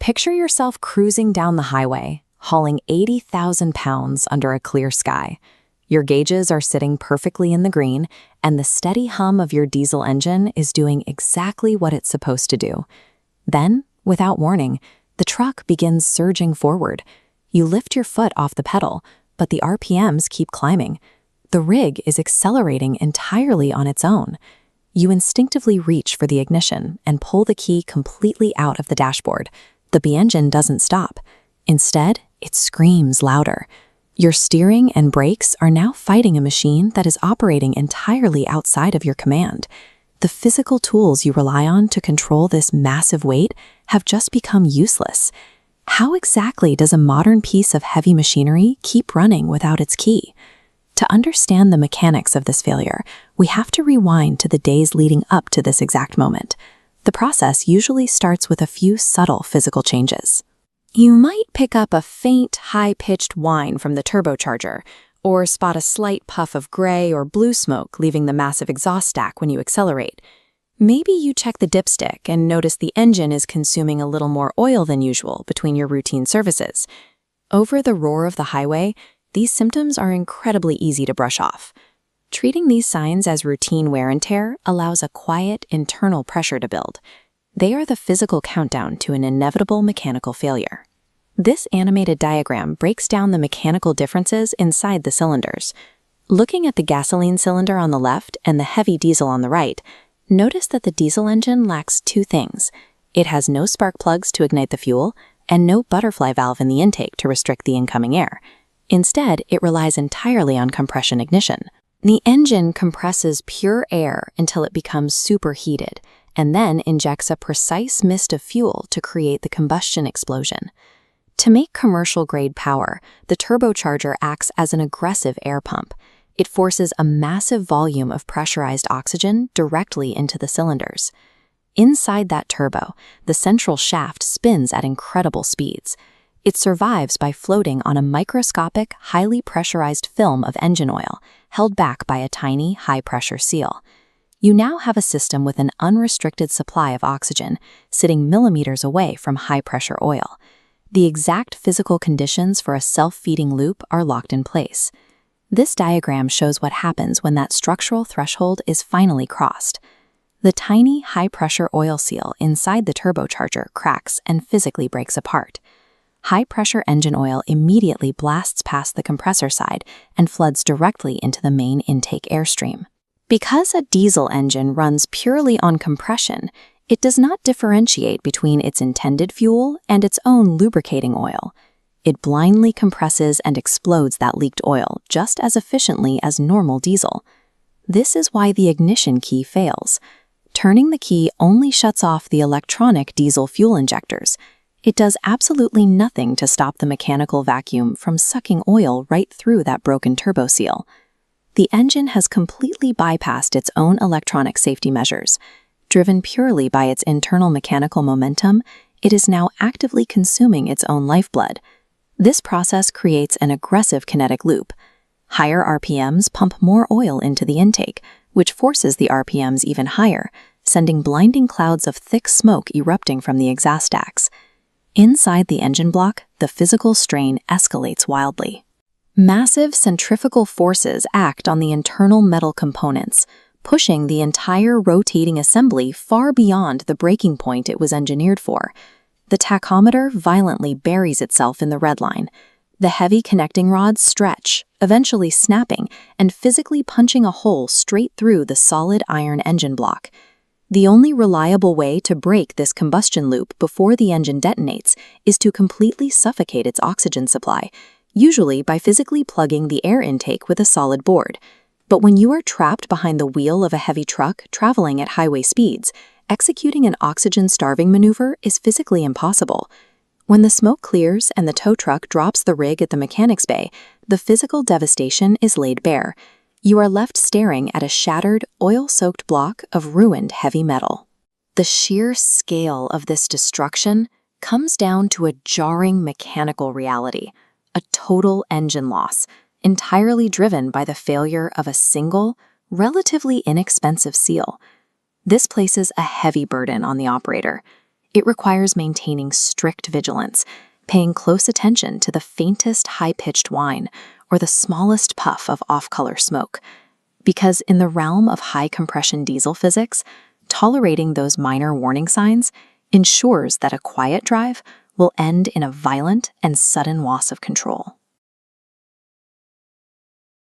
Picture yourself cruising down the highway, hauling 80,000 pounds under a clear sky. Your gauges are sitting perfectly in the green, and the steady hum of your diesel engine is doing exactly what it's supposed to do. Then, without warning, the truck begins surging forward. You lift your foot off the pedal, but the RPMs keep climbing. The rig is accelerating entirely on its own. You instinctively reach for the ignition and pull the key completely out of the dashboard. The engine doesn't stop. Instead, it screams louder. Your steering and brakes are now fighting a machine that is operating entirely outside of your command. The physical tools you rely on to control this massive weight have just become useless. How exactly does a modern piece of heavy machinery keep running without its key? To understand the mechanics of this failure, we have to rewind to the days leading up to this exact moment. The process usually starts with a few subtle physical changes. You might pick up a faint, high-pitched whine from the turbocharger, or spot a slight puff of gray or blue smoke leaving the massive exhaust stack when you accelerate. Maybe you check the dipstick and notice the engine is consuming a little more oil than usual between your routine services. Over the roar of the highway, these symptoms are incredibly easy to brush off. Treating these signs as routine wear and tear allows a quiet, internal pressure to build. They are the physical countdown to an inevitable mechanical failure. This animated diagram breaks down the mechanical differences inside the cylinders. Looking at the gasoline cylinder on the left and the heavy diesel on the right, notice that the diesel engine lacks two things. It has no spark plugs to ignite the fuel and no butterfly valve in the intake to restrict the incoming air. Instead, it relies entirely on compression ignition. The engine compresses pure air until it becomes superheated, and then injects a precise mist of fuel to create the combustion explosion. To make commercial-grade power, the turbocharger acts as an aggressive air pump. It forces a massive volume of pressurized oxygen directly into the cylinders. Inside that turbo, the central shaft spins at incredible speeds. It survives by floating on a microscopic, highly pressurized film of engine oil, held back by a tiny, high-pressure seal. You now have a system with an unrestricted supply of oxygen, sitting millimeters away from high-pressure oil. The exact physical conditions for a self-feeding loop are locked in place. This diagram shows what happens when that structural threshold is finally crossed. The tiny, high-pressure oil seal inside the turbocharger cracks and physically breaks apart. High-pressure engine oil immediately blasts past the compressor side and floods directly into the main intake airstream. Because a diesel engine runs purely on compression, it does not differentiate between its intended fuel and its own lubricating oil. It blindly compresses and explodes that leaked oil just as efficiently as normal diesel. This is why the ignition key fails. Turning the key only shuts off the electronic diesel fuel injectors. It does absolutely nothing to stop the mechanical vacuum from sucking oil right through that broken turbo seal. The engine has completely bypassed its own electronic safety measures. Driven purely by its internal mechanical momentum, it is now actively consuming its own lifeblood. This process creates an aggressive kinetic loop. Higher RPMs pump more oil into the intake, which forces the RPMs even higher, sending blinding clouds of thick smoke erupting from the exhaust stacks. Inside the engine block, the physical strain escalates wildly. Massive centrifugal forces act on the internal metal components, pushing the entire rotating assembly far beyond the breaking point it was engineered for. The tachometer violently buries itself in the red line. The heavy connecting rods stretch, eventually snapping and physically punching a hole straight through the solid iron engine block. The only reliable way to break this combustion loop before the engine detonates is to completely suffocate its oxygen supply, usually by physically plugging the air intake with a solid board. But when you are trapped behind the wheel of a heavy truck traveling at highway speeds, executing an oxygen-starving maneuver is physically impossible. When the smoke clears and the tow truck drops the rig at the mechanics bay, the physical devastation is laid bare. You are left staring at a shattered, oil-soaked block of ruined heavy metal. The sheer scale of this destruction comes down to a jarring mechanical reality, a total engine loss, entirely driven by the failure of a single, relatively inexpensive seal. This places a heavy burden on the operator. It requires maintaining strict vigilance, paying close attention to the faintest high-pitched whine or the smallest puff of off-color smoke. Because in the realm of high-compression diesel physics, tolerating those minor warning signs ensures that a quiet drive will end in a violent and sudden loss of control.